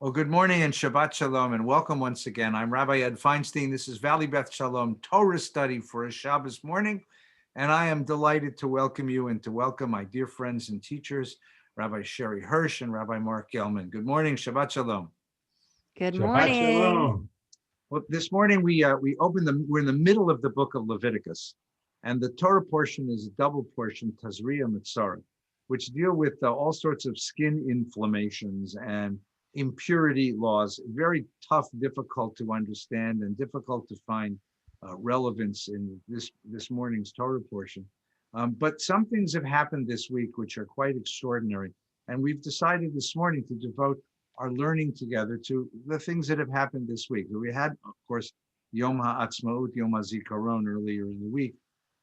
Well, good morning and Shabbat Shalom, and welcome once again. I'm Rabbi Ed Feinstein. This is Valley Beth Shalom Torah study for a Shabbos morning, and I am delighted to welcome you and to welcome my dear friends and teachers, Rabbi Sherry Hirsch and Rabbi Mark Gelman. Good morning, Shabbat Shalom. Good Shabbat morning. Shalom. Well, this morning we're in the middle of the book of Leviticus, and the Torah portion is a double portion, Tazria, Metzora, which deal with all sorts of skin inflammations and impurity laws. Very tough, difficult to understand, and difficult to find relevance in this morning's Torah portion. But some things have happened this week which are quite extraordinary, and we've decided this morning to devote our learning together to the things that have happened this week. We had, of course, Yom HaAtzmaut, Yom HaZikaron earlier in the week.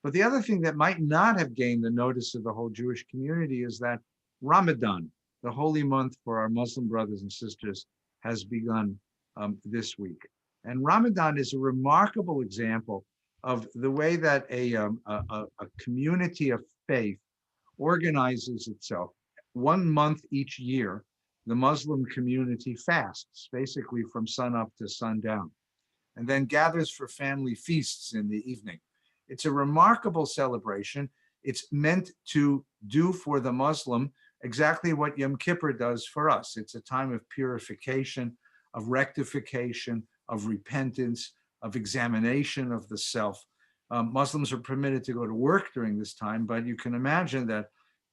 But the other thing that might not have gained the notice of the whole Jewish community is that Ramadan, the holy month for our Muslim brothers and sisters, has begun this week. And Ramadan is a remarkable example of the way that a community of faith organizes itself. 1 month each year, the Muslim community fasts, basically from sunup to sundown, and then gathers for family feasts in the evening. It's a remarkable celebration. It's meant to do for the Muslim exactly what Yom Kippur does for us. It's a time of purification, of rectification, of repentance, of examination of the self. Muslims are permitted to go to work during this time, but you can imagine that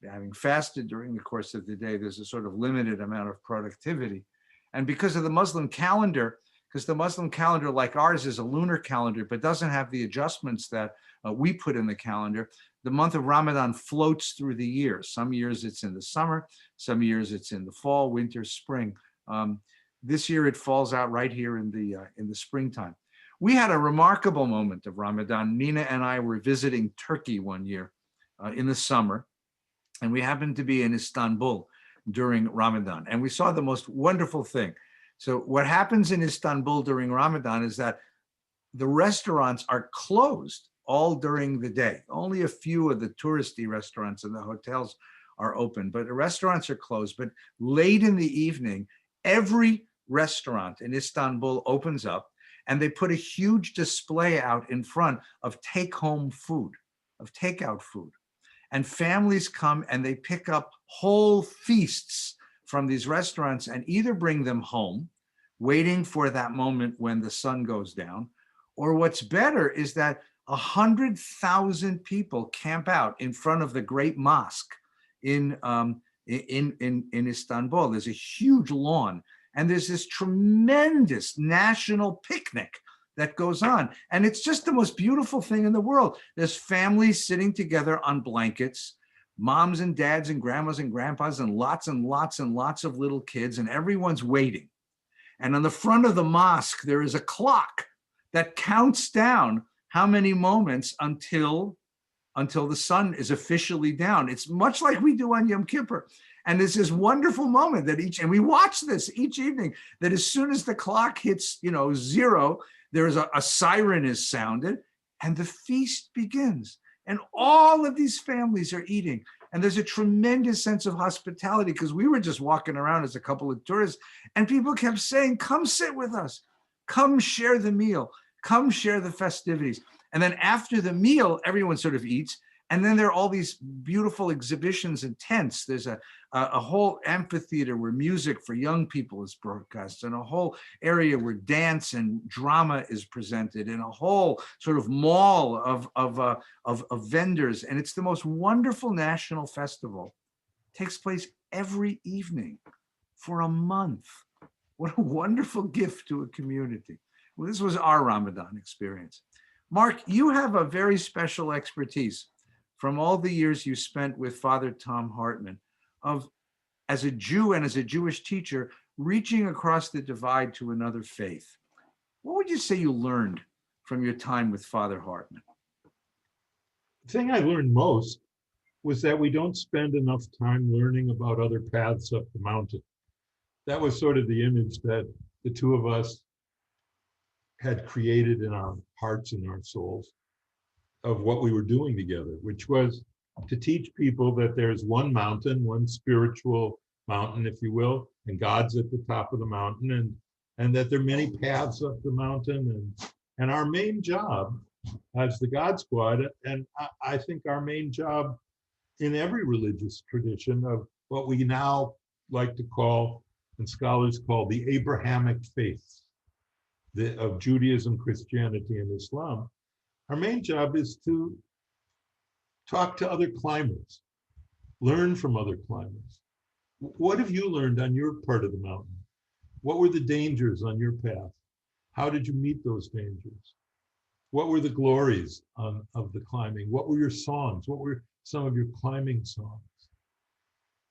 having fasted during the course of the day, there's a sort of limited amount of productivity. And because of the Muslim calendar, because the Muslim calendar, like ours, is a lunar calendar, but doesn't have the adjustments that we put in the calendar, the month of Ramadan floats through the years. Some years it's in the summer, some years it's in the fall, winter, spring. This year it falls out right here in the springtime. We had a remarkable moment of Ramadan. Nina and I were visiting Turkey one year in the summer, and we happened to be in Istanbul during Ramadan, and we saw the most wonderful thing. So what happens in Istanbul during Ramadan is that the restaurants are closed all during the day. Only a few of the touristy restaurants and the hotels are open, but the restaurants are closed. But late in the evening, every restaurant in Istanbul opens up, and they put a huge display out in front of take-home food, of takeout food. And families come and they pick up whole feasts from these restaurants and either bring them home, waiting for that moment when the sun goes down, or what's better is that 100,000 people camp out in front of the great mosque in Istanbul. There's a huge lawn, and there's this tremendous national picnic that goes on. And it's just the most beautiful thing in the world. There's families sitting together on blankets, moms and dads and grandmas and grandpas and lots and lots and lots of little kids, and everyone's waiting. And on the front of the mosque, there is a clock that counts down how many moments until the sun is officially down. It's much like we do on Yom Kippur. And there's this wonderful moment that and we watch this each evening, that as soon as the clock hits, 0, there is a siren is sounded and the feast begins. And all of these families are eating. And there's a tremendous sense of hospitality, because we were just walking around as a couple of tourists and people kept saying, come sit with us, come share the meal, come share the festivities. And then after the meal, everyone sort of eats. And then there are all these beautiful exhibitions and tents. There's a whole amphitheater where music for young people is broadcast, and a whole area where dance and drama is presented, and a whole sort of mall of vendors. And it's the most wonderful national festival. It takes place every evening for a month. What a wonderful gift to a community. Well, this was our Ramadan experience. Mark, you have a very special expertise from all the years you spent with Father Tom Hartman, as a Jew and as a Jewish teacher, reaching across the divide to another faith. What would you say you learned from your time with Father Hartman? The thing I learned most was that we don't spend enough time learning about other paths up the mountain. That was sort of the image that the two of us had created in our hearts and our souls of what we were doing together, which was to teach people that there's one mountain, one spiritual mountain, if you will, and God's at the top of the mountain, and that there are many paths up the mountain, and our main job as the God Squad, and I think our main job in every religious tradition of what we now like to call, and scholars call, the Abrahamic faiths of Judaism, Christianity, and Islam, our main job is to talk to other climbers, learn from other climbers. What have you learned on your part of the mountain? What were the dangers on your path? How did you meet those dangers? What were the glories of the climbing? What were your songs? What were some of your climbing songs?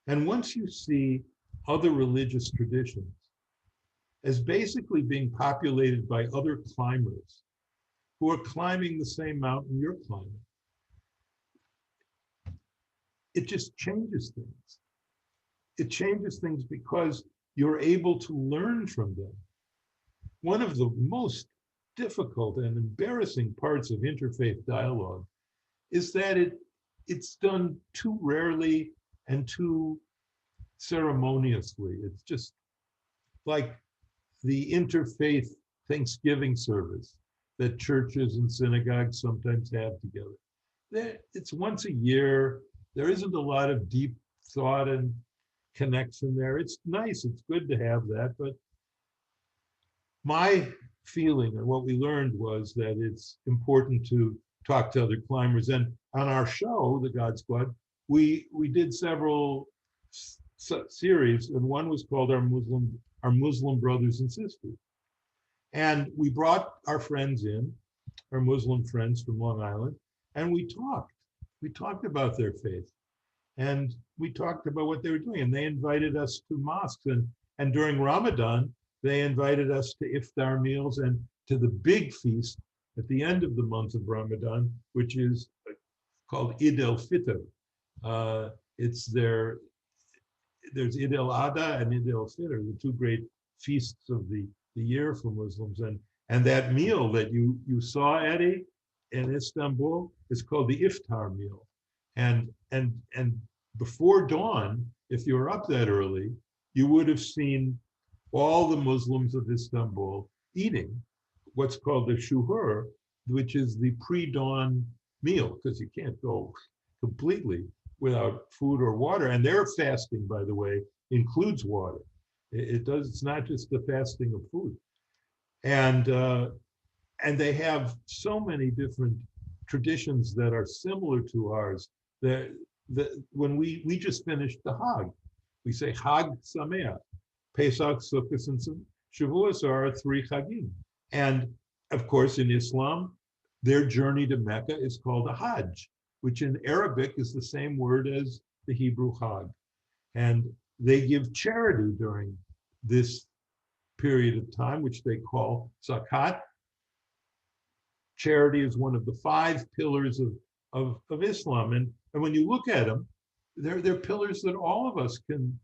And once you see other religious traditions as basically being populated by other climbers who are climbing the same mountain you're climbing, it just changes things. It changes things because you're able to learn from them. One of the most difficult and embarrassing parts of interfaith dialogue is that it's done too rarely and too ceremoniously. It's just like the interfaith Thanksgiving service that churches and synagogues sometimes have together. It's once a year. There isn't a lot of deep thought and connection there. It's nice, it's good to have that, but my feeling and what we learned was that it's important to talk to other climbers. And on our show, the God Squad, we did several series, and one was called Our Muslim Brothers and Sisters. And we brought our friends in, our Muslim friends from Long Island, and we talked. We talked about their faith, and we talked about what they were doing. And they invited us to mosques, and during Ramadan, they invited us to iftar meals and to the big feast at the end of the month of Ramadan, which is called Eid al-Fitr. There's Eid al-Adha and Eid al-Fitr, the two great feasts of the year for Muslims. And that meal that you saw, Eddie, in Istanbul is called the iftar meal. And before dawn, if you were up that early, you would have seen all the Muslims of Istanbul eating what's called the shuhur, which is the pre-dawn meal, because you can't go completely without food or water. And their fasting, by the way, includes water. It's not just the fasting of food. And they have so many different traditions that are similar to ours. When we just finished the Hag, we say Hag Sameach. Pesach, Sukkot, and Shavuos are 3 Chagim. And of course, in Islam, their journey to Mecca is called a Hajj, which in Arabic is the same word as the Hebrew Hag. And they give charity during this period of time, which they call zakat. Charity is one of the 5 pillars of Islam. And when you look at them, they're pillars that all of us can,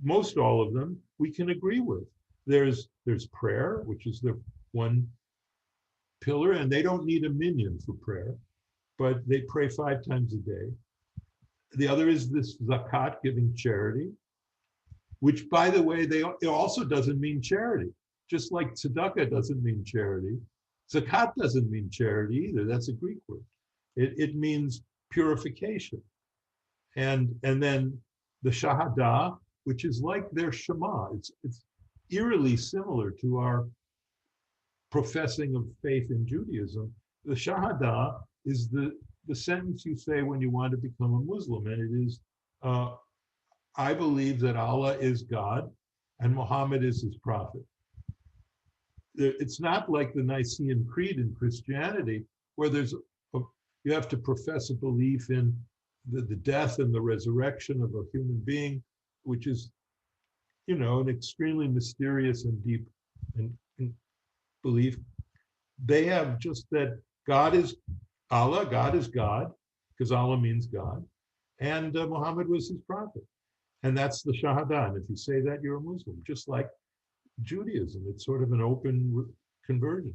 most all of them, we can agree with. There's prayer, which is the one pillar, and they don't need a minyan for prayer, but they pray 5 times a day. The other is this zakat, giving charity, which, by the way, it also doesn't mean charity. Just like tzedakah doesn't mean charity, zakat doesn't mean charity either. That's a Greek word. It means purification. And then the shahadah, which is like their Shema. It's eerily similar to our professing of faith in Judaism. The Shahada is the sentence you say when you want to become a Muslim, and it is, I believe that Allah is God and Muhammad is his prophet. It's not like the Nicene Creed in Christianity, where you have to profess a belief in the death and the resurrection of a human being, which is, an extremely mysterious and deep and belief. They have just that God is Allah, God is God, because Allah means God, and Muhammad was his prophet. And that's the Shahada. And if you say that, you're a Muslim, just like Judaism. It's sort of an open conversion.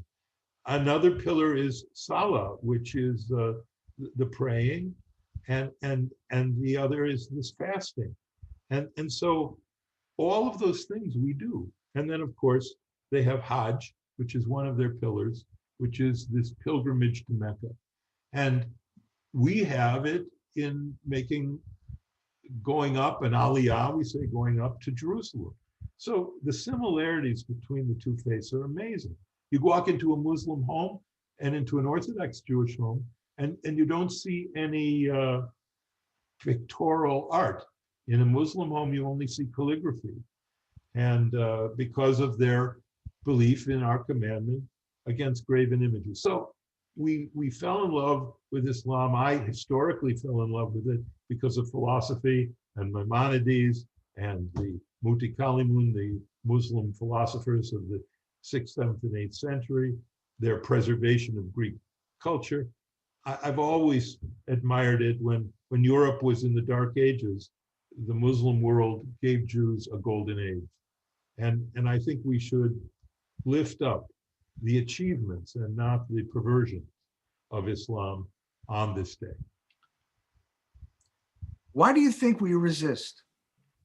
Another pillar is Salah, which is the praying, and the other is this fasting. And so all of those things we do. And then, of course, they have Hajj, which is one of their pillars, which is this pilgrimage to Mecca. And we have it in making going up an aliyah, we say going up to Jerusalem. So the similarities between the two faiths are amazing. You walk into a Muslim home and into an Orthodox Jewish home, and you don't see any pictorial art. In a Muslim home, you only see calligraphy. And because of their belief in our commandment against graven images. So we fell in love with Islam. I historically fell in love with it because of philosophy and Maimonides and the Mutakalimun, the Muslim philosophers of the 6th, 7th, and 8th century, their preservation of Greek culture. I've always admired it. When Europe was in the Dark Ages, the Muslim world gave Jews a golden age. And I think we should lift up the achievements and not the perversion of Islam on this day. Why do you think we resist?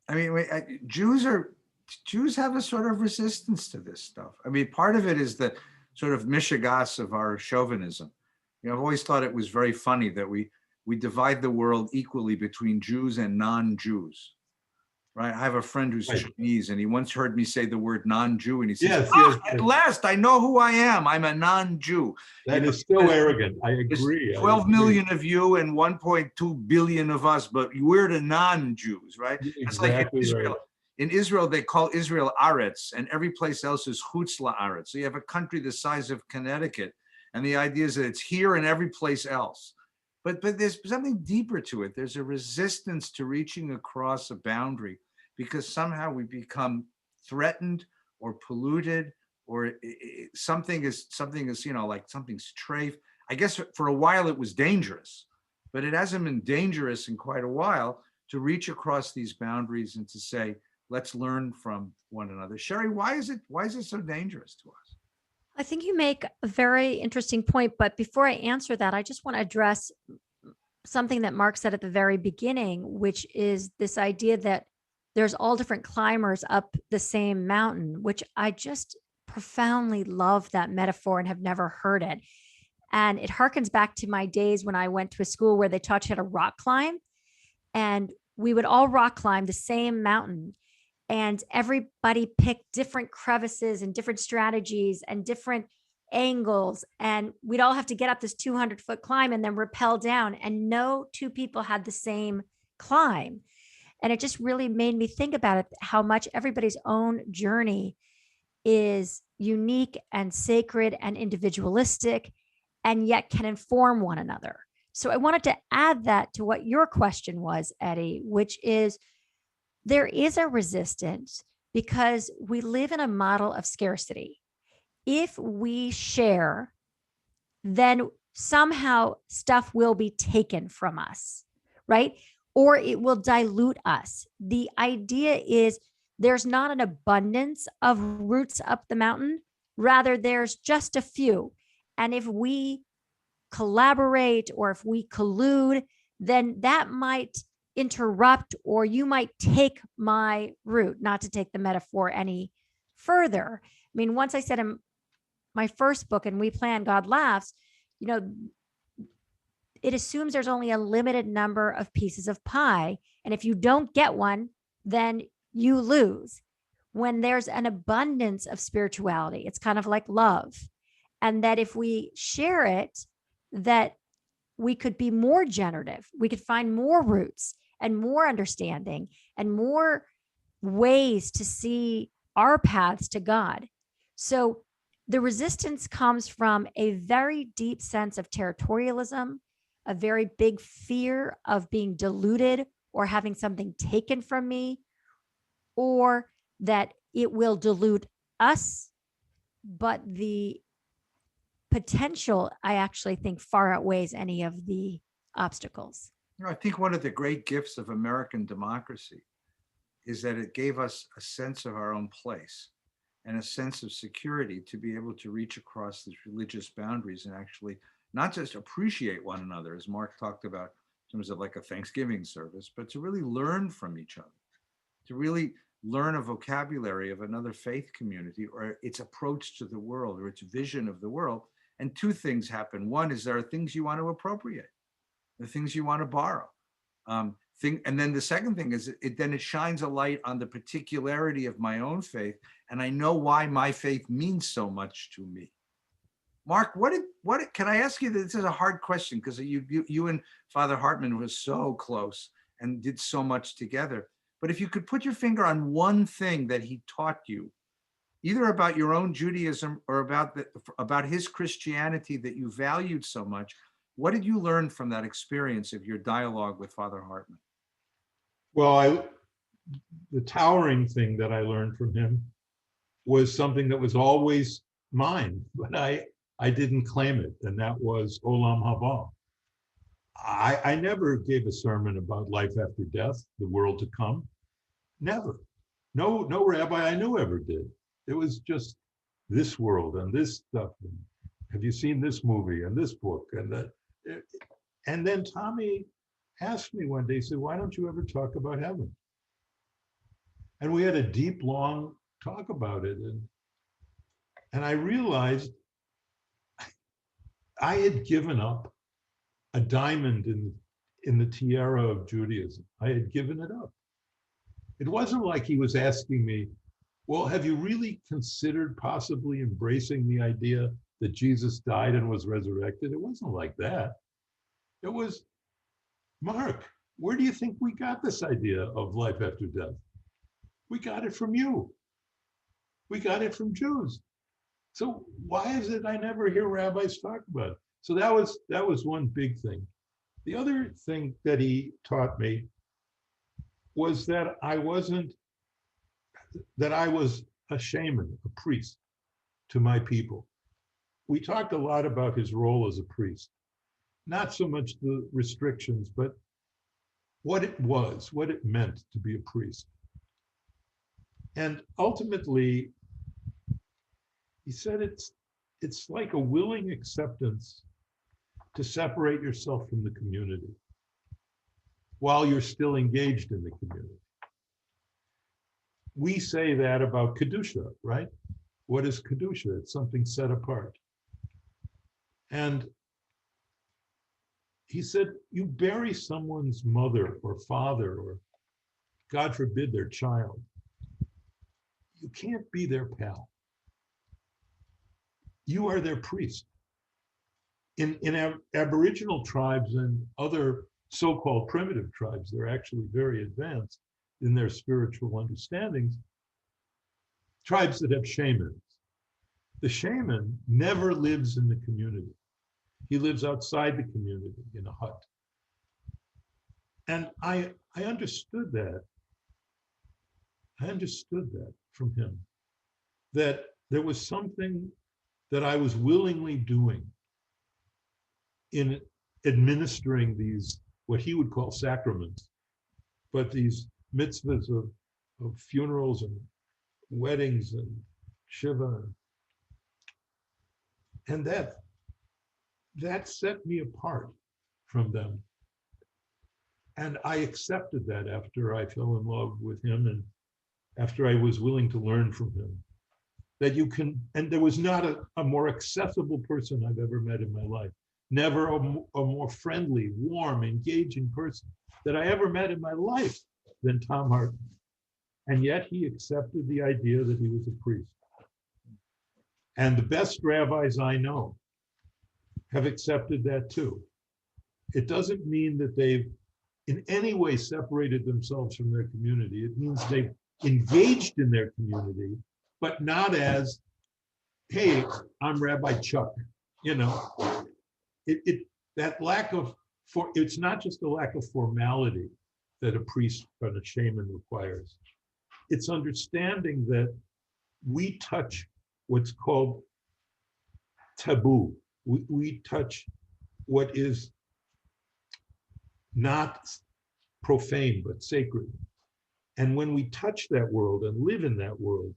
I mean, Jews have a sort of resistance to this stuff. I mean, part of it is the sort of mishigas of our chauvinism. You know, I've always thought it was very funny that we divide the world equally between Jews and non-Jews. Right. I have a friend who's Chinese, and he once heard me say the word non-Jew, and he says, yes, at last I know who I am. I'm a non-Jew. That is so arrogant. I agree. 12 million of you and 1.2 billion of us, but we're the non-Jews, right? Exactly. It's like in Israel. Right. In Israel, they call Israel Aretz, and every place else is Chutz La'aretz. So you have a country the size of Connecticut, and the idea is that it's here and every place else. But there's something deeper to it. There's a resistance to reaching across a boundary because somehow we become threatened or polluted, or something is, you know, like something's treif. I guess for a while it was dangerous, but it hasn't been dangerous in quite a while to reach across these boundaries and to say, let's learn from one another. Sherry, why is it so dangerous to us? I think you make a very interesting point, but before I answer that, I just want to address something that Mark said at the very beginning, which is this idea that there's all different climbers up the same mountain, which I just profoundly love that metaphor and have never heard it. And it harkens back to my days when I went to a school where they taught you how to rock climb, and we would all rock climb the same mountain. And everybody picked different crevices and different strategies and different angles. And we'd all have to get up this 200-foot climb and then rappel down. And no two people had the same climb. And it just really made me think about it, how much everybody's own journey is unique and sacred and individualistic, and yet can inform one another. So I wanted to add that to what your question was, Eddie, which is, there is a resistance because we live in a model of scarcity. If we share, then somehow stuff will be taken from us, right? Or it will dilute us. The idea is there's not an abundance of routes up the mountain. Rather, there's just a few. And if we collaborate or if we collude, then that might interrupt, or you might take my route, not to take the metaphor any further. I mean, once I said in my first book, And We Plan, God Laughs, you know, it assumes there's only a limited number of pieces of pie. And if you don't get one, then you lose. When there's an abundance of spirituality, it's kind of like love. And that if we share it, that we could be more generative. We could find more roots and more understanding and more ways to see our paths to God. So the resistance comes from a very deep sense of territorialism, a very big fear of being diluted or having something taken from me, or that it will dilute us. But the potential, I actually think, far outweighs any of the obstacles. You know, I think one of the great gifts of American democracy is that it gave us a sense of our own place and a sense of security to be able to reach across these religious boundaries and actually not just appreciate one another, as Mark talked about in terms of like a Thanksgiving service, but to really learn from each other, to really learn a vocabulary of another faith community or its approach to the world or its vision of the world. And two things happen. One is there are things you want to appropriate, the things you want to borrow. And then the second thing is it shines a light on the particularity of my own faith, and I know why my faith means so much to me. Mark, what can I ask you? This is a hard question because you and Father Hartman was so close and did so much together. But if you could put your finger on one thing that he taught you, either about your own Judaism or about his Christianity that you valued so much, what did you learn from that experience of your dialogue with Father Hartman? Well, the towering thing that I learned from him was something that was always mine, but I didn't claim it, and that was Olam Haba. I never gave a sermon about life after death, the world to come. Never. No rabbi I knew ever did. It was just this world and this stuff. And have you seen this movie and this book and that? And then Tommy asked me one day, he said, why don't you ever talk about heaven? And we had a deep, long talk about it. And I realized I had given up a diamond in the tiara of Judaism. I had given it up. It wasn't like he was asking me, well, have you really considered possibly embracing the idea that Jesus died and was resurrected? It wasn't like that. It was, Mark, where do you think we got this idea of life after death? We got it from you. We got it from Jews. So why is it I never hear rabbis talk about it? So that was one big thing. The other thing that he taught me was that I was a shaman, a priest to my people. We talked a lot about his role as a priest, not so much the restrictions, but what it was, what it meant to be a priest. And ultimately, he said it's like a willing acceptance to separate yourself from the community while you're still engaged in the community. We say that about Kedusha, right? What is Kedusha? It's something set apart. And he said, you bury someone's mother or father, or God forbid, their child. You can't be their pal. You are their priest. In Aboriginal tribes and other so-called primitive tribes, they're actually very advanced in their spiritual understandings, tribes that have shamans. The shaman never lives in the community. He lives outside the community in a hut. And I understood that. I understood that from him, that there was something that I was willingly doing in administering these, what he would call sacraments, but these mitzvahs of funerals and weddings and shiva. And that set me apart from them. And I accepted that after I fell in love with him and after I was willing to learn from him. That you can, and there was not a more accessible person I've ever met in my life. Never a more friendly, warm, engaging person that I ever met in my life than Tom Hartman. And yet he accepted the idea that he was a priest. And the best rabbis I know have accepted that too. It doesn't mean that they've in any way separated themselves from their community. It means they've engaged in their community, but not as, hey, I'm Rabbi Chuck, you know. That lack of, it's not just a lack of formality that a priest and a shaman requires. It's understanding that we touch what's called taboo. We touch what is not profane, but sacred. And when we touch that world and live in that world,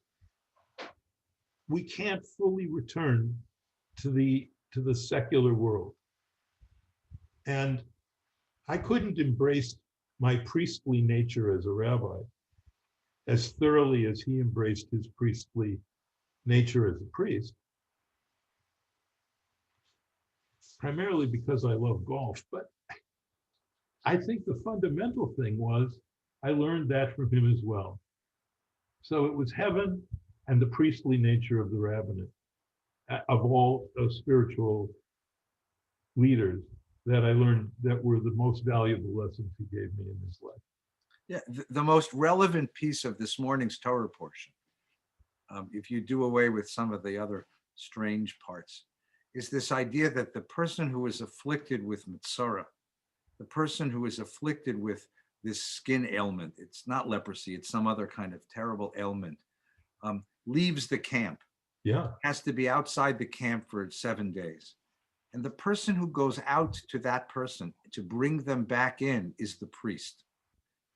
we can't fully return to the secular world. And I couldn't embrace my priestly nature as a rabbi as thoroughly as he embraced his priestly nature as a priest, primarily because I love golf. But I think the fundamental thing was I learned that from him as well. So it was heaven and the priestly nature of the rabbinate, of all spiritual leaders, that I learned that were the most valuable lessons he gave me in his life. Yeah, the most relevant piece of this morning's Torah portion, if you do away with some of the other strange parts, is this idea that the person who is afflicted with Metzora, the person who is afflicted with this skin ailment, it's not leprosy, it's some other kind of terrible ailment, leaves the camp, has to be outside the camp for 7 days. And the person who goes out to that person to bring them back in is the priest.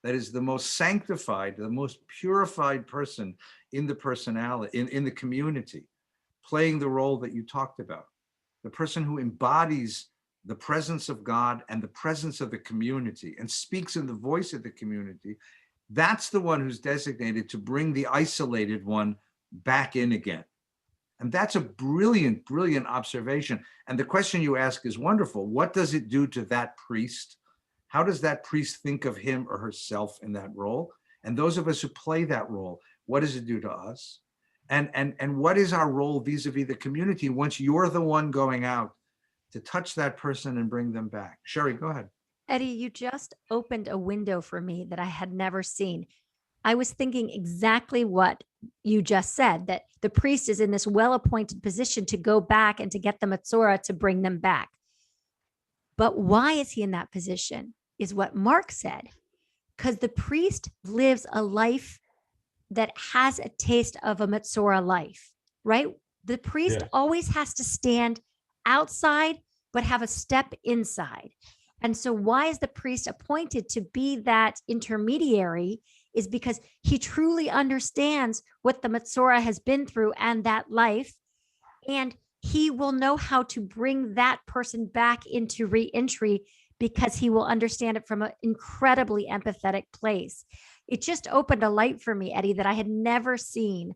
That is the most sanctified, the most purified person in the personality, in the community, playing the role that you talked about. The person who embodies the presence of God and the presence of the community and speaks in the voice of the community, that's the one who's designated to bring the isolated one back in again. And that's a brilliant, brilliant observation. And the question you ask is wonderful. What does it do to that priest? How does that priest think of him or herself in that role? And those of us who play that role, what does it do to us? And what is our role vis-a-vis the community once you're the one going out to touch that person and bring them back? Sherry, go ahead. Eddie, you just opened a window for me that I had never seen. I was thinking exactly what you just said, that the priest is in this well-appointed position to go back and to get the Metzora to bring them back. But why is he in that position is what Mark said, because the priest lives a life that has a taste of a Metzora life, right? The priest always has to stand outside, but have a step inside. And so why is the priest appointed to be that intermediary is because he truly understands what the Metzora has been through and that life. And he will know how to bring that person back into re-entry because he will understand it from an incredibly empathetic place. It just opened a light for me, Eddie, that I had never seen.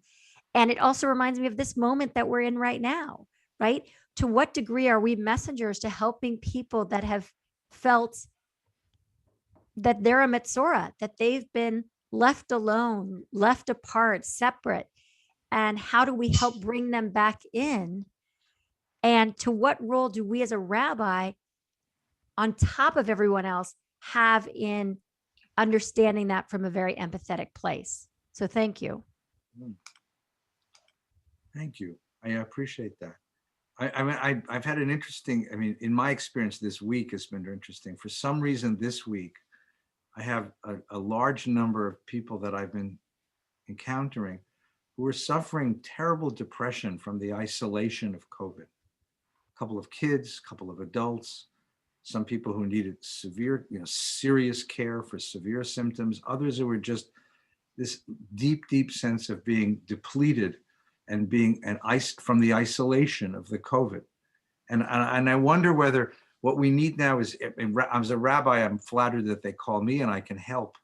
And it also reminds me of this moment that we're in right now, right? To what degree are we messengers to helping people that have felt that they're a Metzora, that they've been left alone, left apart, separate? And how do we help bring them back in? And to what role do we as a rabbi, on top of everyone else, have in understanding that from a very empathetic place? So thank you. Thank you. I appreciate that. I've had an interesting, in my experience, this week has been interesting. For some reason this week, I have a large number of people that I've been encountering who are suffering terrible depression from the isolation of COVID. A couple of kids, a couple of adults, some people who needed severe, serious care for severe symptoms, others who were just this deep, deep sense of being depleted and being from the isolation of the COVID. And I wonder whether what we need now is, as a rabbi, I'm flattered that they call me and I can help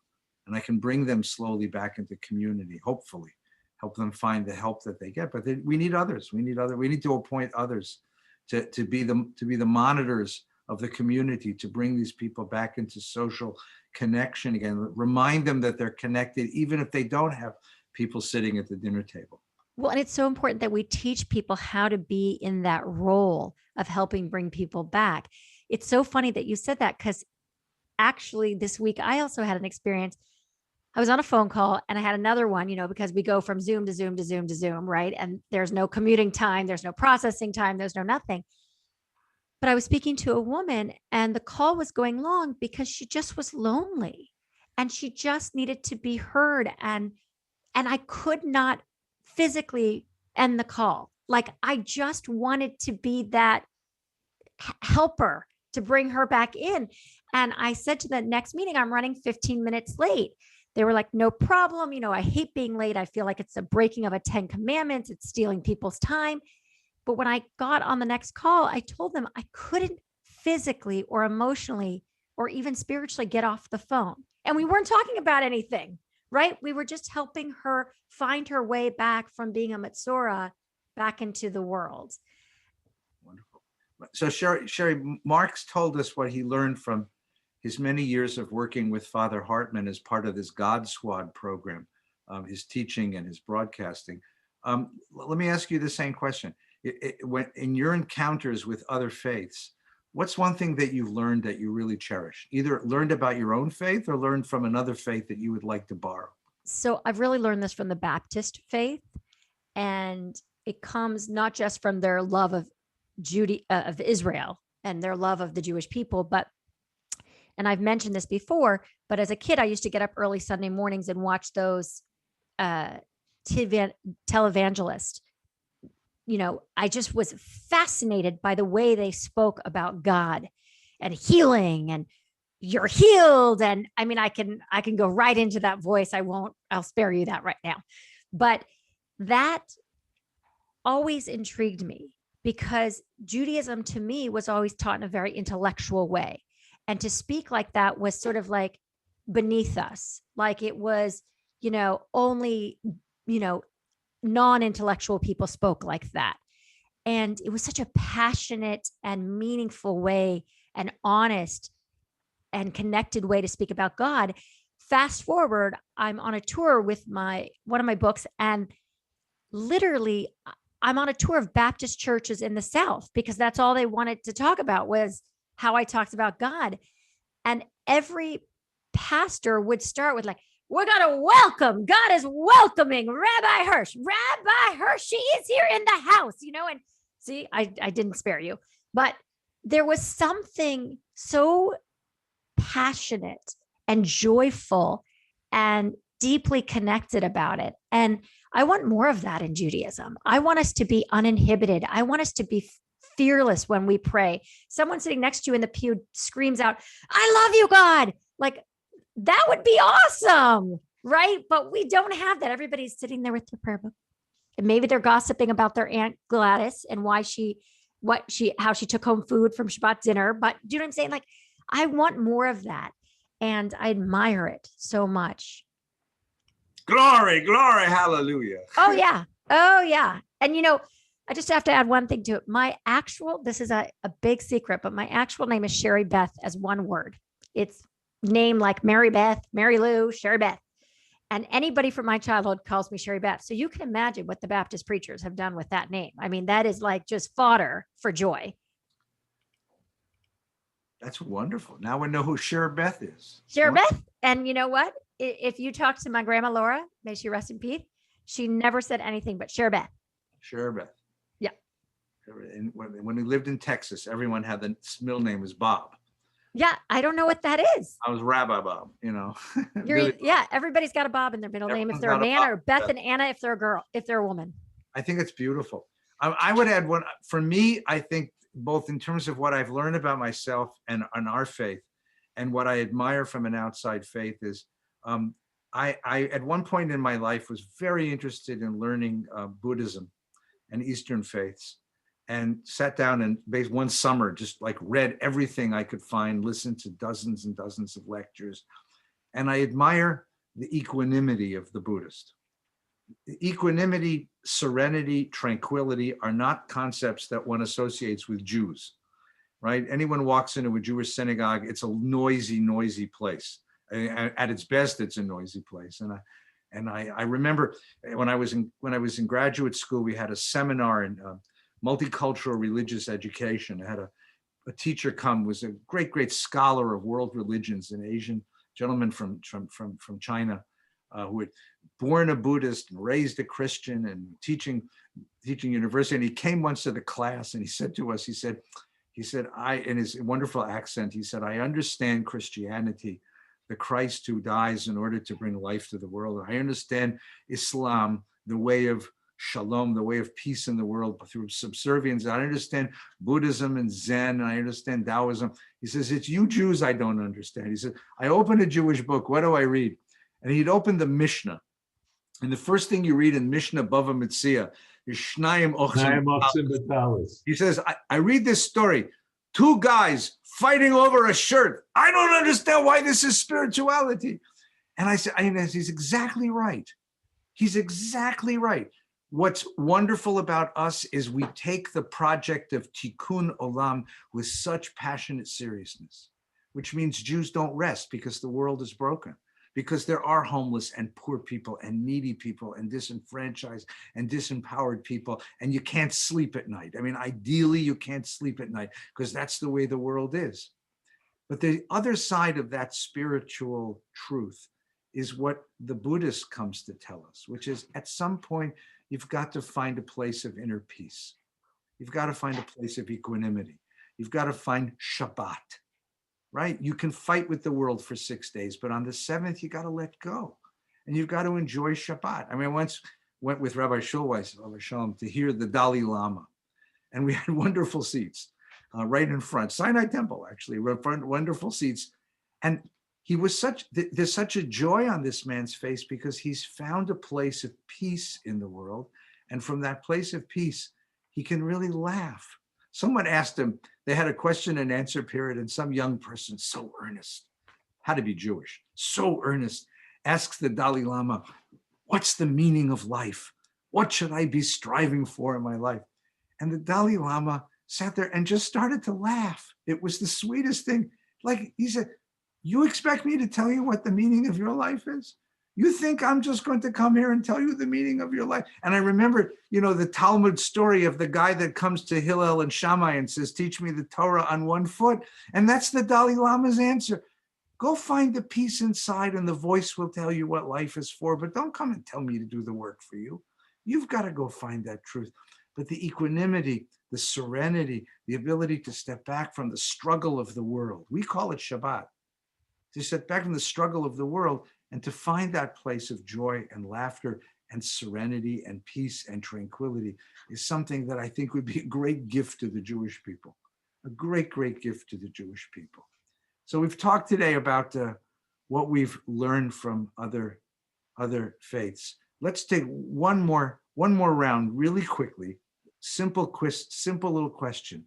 and I can bring them slowly back into community, hopefully, help them find the help that they get. But we need others. We need to appoint others to be the monitors of the community, to bring these people back into social connection again, remind them that they're connected, even if they don't have people sitting at the dinner table. Well, and it's so important that we teach people how to be in that role of helping bring people back. It's so funny that you said that, because actually this week I also had an experience. I was on a phone call and I had another one, because we go from Zoom to Zoom to Zoom to Zoom, right? And there's no commuting time, there's no processing time, there's no nothing. But I was speaking to a woman and the call was going long because she just was lonely and she just needed to be heard. And I could not physically end the call. Like, I just wanted to be that helper to bring her back in. And I said to the next meeting, I'm running 15 minutes late. They were like, no problem. I hate being late. I feel like it's a breaking of a 10 commandments. It's stealing people's time. But when I got on the next call, I told them I couldn't physically or emotionally or even spiritually get off the phone. And we weren't talking about anything, right? We were just helping her find her way back from being a Metzora back into the world. Wonderful. So Sherry, Mark's told us what he learned from his many years of working with Father Hartman as part of this God Squad program, his teaching and his broadcasting. Let me ask you the same question. When in your encounters with other faiths, what's one thing that you've learned that you really cherish? Either learned about your own faith or learned from another faith that you would like to borrow? So I've really learned this from the Baptist faith, and it comes not just from their love of of Israel and their love of the Jewish people, but, and I've mentioned this before, but as a kid, I used to get up early Sunday mornings and watch those televangelists. You know, I just was fascinated by the way they spoke about God and healing, and you're healed. And I mean, I can go right into that voice. I'll spare you that right now. But that always intrigued me, because Judaism to me was always taught in a very intellectual way. And to speak like that was sort of like beneath us, like it was, you know, only, you know, non-intellectual people spoke like that. And it was such a passionate and meaningful way, and honest and connected way to speak about God. Fast forward, I'm on a tour with one of my books, and literally I'm on a tour of Baptist churches in the South, because that's all they wanted to talk about was how I talked about God. And every pastor would start with like, we're going to welcome, God is welcoming Rabbi Hirsch. Rabbi Hirsch, she is here in the house, you know, and see, I didn't spare you, but there was something so passionate and joyful and deeply connected about it. And I want more of that in Judaism. I want us to be uninhibited. I want us to be fearless when we pray. Someone sitting next to you in the pew screams out, I love you, God. Like, that would be awesome, right? But we don't have that. Everybody's sitting there with their prayer book, and maybe they're gossiping about their Aunt Gladys and how she took home food from Shabbat dinner. But do you know what I'm saying? Like, I want more of that, and I admire it so much. Glory, glory, hallelujah. Oh yeah. Oh yeah. And you know, I just have to add one thing to it. This is a big secret, but my actual name is Sherry Beth as one word. It's named like Mary Beth, Mary Lou, Sherry Beth. And anybody from my childhood calls me Sherry Beth. So you can imagine what the Baptist preachers have done with that name. I mean, that is like just fodder for joy. That's wonderful. Now we know who Sherry Beth is. Sherry Beth. And you know what? If you talk to my grandma Laura, may she rest in peace, she never said anything but Sherry Beth. Sherry Beth. Yeah. And when we lived in Texas, everyone had the middle name was Bob. Yeah, I don't know what that is. I was Rabbi Bob, you know. Yeah, everybody's got a Bob in their middle name if they're a man, or Beth and Anna if they're a girl, if they're a woman. I think it's beautiful. I would add one, for me, I think both in terms of what I've learned about myself and on our faith, and what I admire from an outside faith is, I at one point in my life was very interested in learning Buddhism and Eastern faiths, and sat down and one summer just like read everything I could find, listened to dozens and dozens of lectures. And I admire the equanimity of the Buddhist. Equanimity, serenity, tranquility are not concepts that one associates with Jews, right? Anyone walks into a Jewish synagogue, it's a noisy, noisy place. At its best, it's a noisy place. And I remember when I was in graduate school, we had a seminar in multicultural religious education. I had a teacher come, was a great scholar of world religions, an Asian gentleman from China, who had born a Buddhist and raised a Christian and teaching university. And he came once to the class and he said to us, he said, in his wonderful accent, he said, I understand Christianity, the Christ who dies in order to bring life to the world. I understand Islam, the way of Shalom, the way of peace in the world through subservience. I understand Buddhism and Zen, and I understand Taoism. He says, it's you Jews I don't understand. He said, I open a Jewish book, what do I read? And he'd open the Mishnah. And the first thing you read in Mishnah Bava Metzia is Shnayim Ochsim B'Talis. He says, I read this story, two guys fighting over a shirt. I don't understand why this is spirituality. And I said, he's exactly right. He's exactly right. What's wonderful about us is we take the project of Tikkun Olam with such passionate seriousness, which means Jews don't rest because the world is broken, because there are homeless and poor people and needy people and disenfranchised and disempowered people, and you can't sleep at night. I mean, ideally, you can't sleep at night because that's the way the world is. But the other side of that spiritual truth is what the Buddhist comes to tell us, which is at some point, you've got to find a place of inner peace. You've got to find a place of equanimity. You've got to find Shabbat, right? You can fight with the world for 6 days, but on the 7th, you got to let go. And you've got to enjoy Shabbat. I mean, I once went with Rabbi Schulweis, Rabbi Shalom, to hear the Dalai Lama. And we had wonderful seats right in front. Sinai Temple, actually, wonderful seats. And he was there's such a joy on this man's face because he's found a place of peace in the world. And from that place of peace, he can really laugh. Someone asked him, they had a question and answer period, and some young person, so earnest, had to be Jewish, so earnest, asks the Dalai Lama, what's the meaning of life? What should I be striving for in my life? And the Dalai Lama sat there and just started to laugh. It was the sweetest thing. Like he said, you expect me to tell you what the meaning of your life is? You think I'm just going to come here and tell you the meaning of your life? And I remember, the Talmud story of the guy that comes to Hillel and Shammai and says, teach me the Torah on one foot. And that's the Dalai Lama's answer. Go find the peace inside and the voice will tell you what life is for, but don't come and tell me to do the work for you. You've got to go find that truth. But the equanimity, the serenity, the ability to step back from the struggle of the world, we call it Shabbat, to step back from the struggle of the world and to find that place of joy and laughter and serenity and peace and tranquility is something that I think would be a great gift to the Jewish people, a great, great gift to the Jewish people. So we've talked today about what we've learned from other faiths. Let's take one more round really quickly. Simple little question.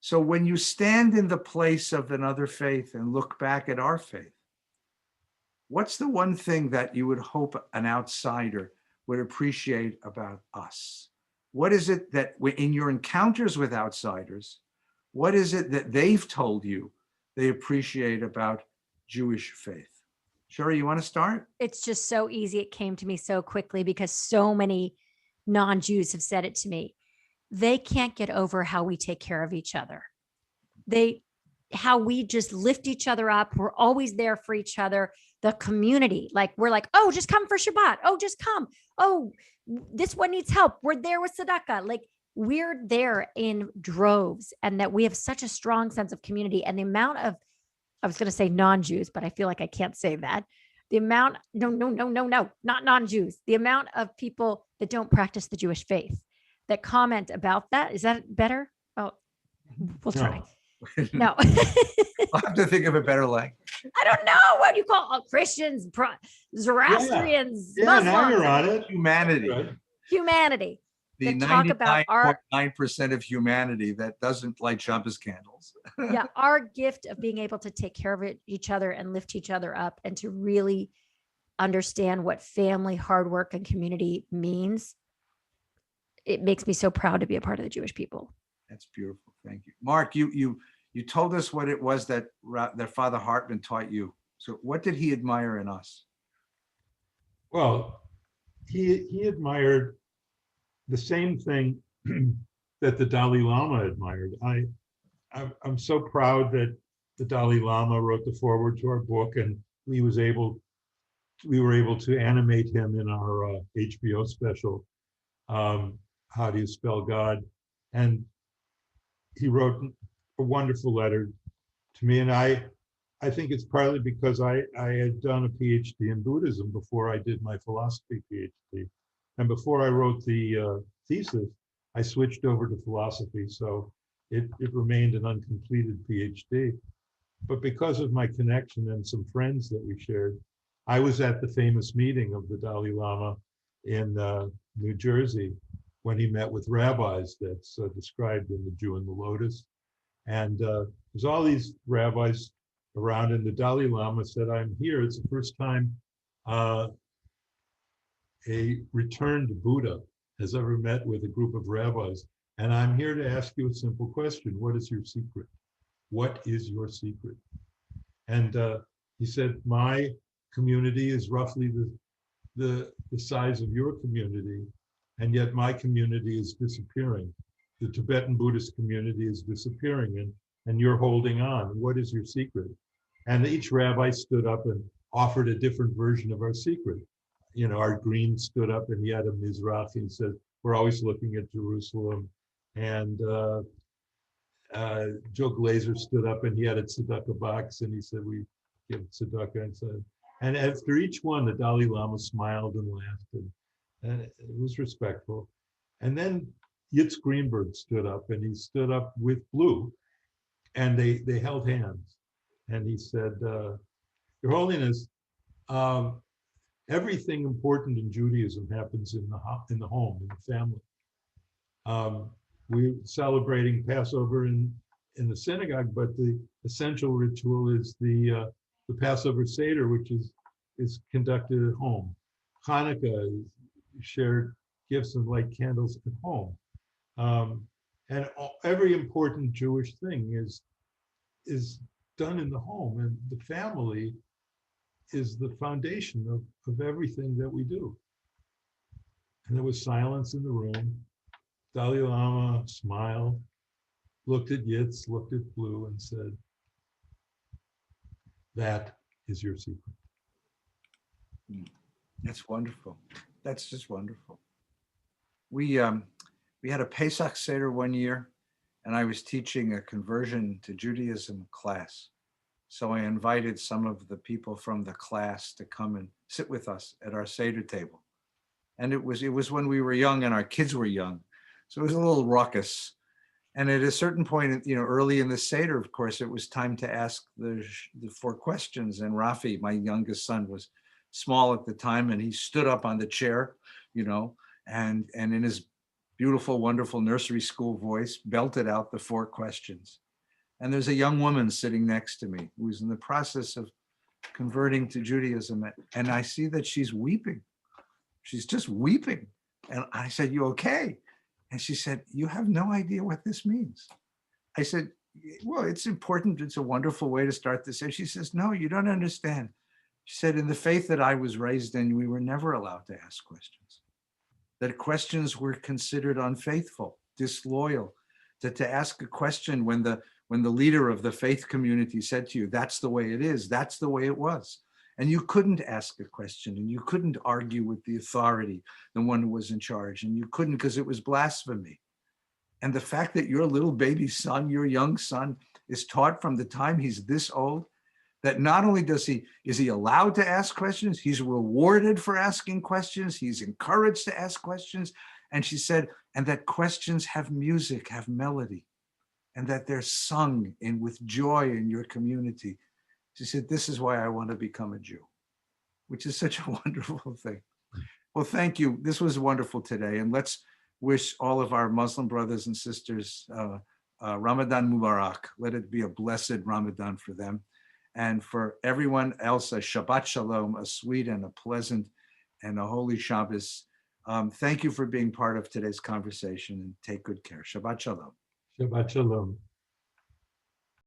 So when you stand in the place of another faith and look back at our faith, what's the one thing that you would hope an outsider would appreciate about us? What is it that in your encounters with outsiders, what is it that they've told you they appreciate about Jewish faith? Sherry, you want to start? It's just so easy. It came to me so quickly because so many non-Jews have said it to me. They can't get over how we take care of each other. How we just lift each other up. We're always there for each other. The community, we're like, oh, just come for Shabbat. Oh, just come. Oh, this one needs help. We're there with tzedakah. We're there in droves, and that we have such a strong sense of community. And the amount of, I was going to say non-Jews, but I feel like I can't say that. The amount, no, not non-Jews. The amount of people that don't practice the Jewish faith that comment about that. Is that better? Oh, we'll try. No. I'll have to think of a better language. I don't know what you call Christians, Zoroastrians, Muslims. Now you're on it. Humanity. The talk about 99.9% of humanity that doesn't light Shabbos candles. Yeah, our gift of being able to take care of each other and lift each other up and to really understand what family, hard work, and community means. It makes me so proud to be a part of the Jewish people. That's beautiful. Thank you. Mark, you told us what it was that Father Hartman taught you. So what did he admire in us? Well, he admired the same thing that the Dalai Lama admired. I'm so proud that the Dalai Lama wrote the foreword to our book, and we were able to animate him in our HBO special, How Do You Spell God? And he wrote a wonderful letter to me, and I think it's partly because I had done a PhD in Buddhism before I did my philosophy PhD. And before I wrote the thesis, I switched over to philosophy, so it remained an uncompleted PhD. But because of my connection and some friends that we shared, I was at the famous meeting of the Dalai Lama in New Jersey when he met with rabbis that's described in The Jew and the Lotus. And there's all these rabbis around, and the Dalai Lama said, I'm here. It's the first time a returned Buddha has ever met with a group of rabbis. And I'm here to ask you a simple question. What is your secret? What is your secret? And he said, my community is roughly the size of your community, and yet my community is disappearing. The Tibetan Buddhist community is disappearing, and you're holding on. What is your secret? And each rabbi stood up and offered a different version of our secret. You know, Art Green stood up and he had a Mizrahi and said, we're always looking at Jerusalem. And Joe Glazer stood up and he had a tzedakah box and he said, we give tzedakah. And after each one, the Dalai Lama smiled and laughed, and it was respectful. And then Yitz Greenberg stood up, and he stood up with Blue, and they held hands. And he said, Your Holiness, everything important in Judaism happens in the home, in the family. We're celebrating Passover in the synagogue, but the essential ritual is the Passover Seder, which is conducted at home. Hanukkah is shared gifts and light candles at home. And every important Jewish thing is done in the home, and the family is the foundation of everything that we do. And there was silence in the room. Dalai Lama smiled, looked at Yitz, looked at Blue, and said, that is your secret. That's wonderful. That's just wonderful. We had a Pesach Seder one year, and I was teaching a conversion to Judaism class. So I invited some of the people from the class to come and sit with us at our Seder table. And it was when we were young and our kids were young. So it was a little raucous. And at a certain point, early in the Seder, of course, it was time to ask the 4 questions. And Rafi, my youngest son, was small at the time, and he stood up on the chair, and in his beautiful, wonderful nursery school voice, belted out the 4 questions. And there's a young woman sitting next to me who's in the process of converting to Judaism. And I see that she's weeping. She's just weeping. And I said, you okay? And she said, you have no idea what this means. I said, well, it's important. It's a wonderful way to start this. And she says, no, you don't understand. She said, in the faith that I was raised in, we were never allowed to ask questions. That questions were considered unfaithful, disloyal. That to ask a question when the leader of the faith community said to you, that's the way it is, that's the way it was. And you couldn't ask a question, and you couldn't argue with the authority, the one who was in charge, and you couldn't because it was blasphemy. And the fact that your little baby son, your young son, is taught from the time he's this old, that not only is he allowed to ask questions, he's rewarded for asking questions, he's encouraged to ask questions. And she said, and that questions have music, have melody, and that they're sung in with joy in your community. She said, this is why I want to become a Jew, which is such a wonderful thing. Well, thank you. This was wonderful today. And let's wish all of our Muslim brothers and sisters Ramadan Mubarak. Let it be a blessed Ramadan for them. And for everyone else, a Shabbat Shalom, a sweet and a pleasant and a holy Shabbos. Thank you for being part of today's conversation, and take good care. Shabbat Shalom. Shabbat Shalom.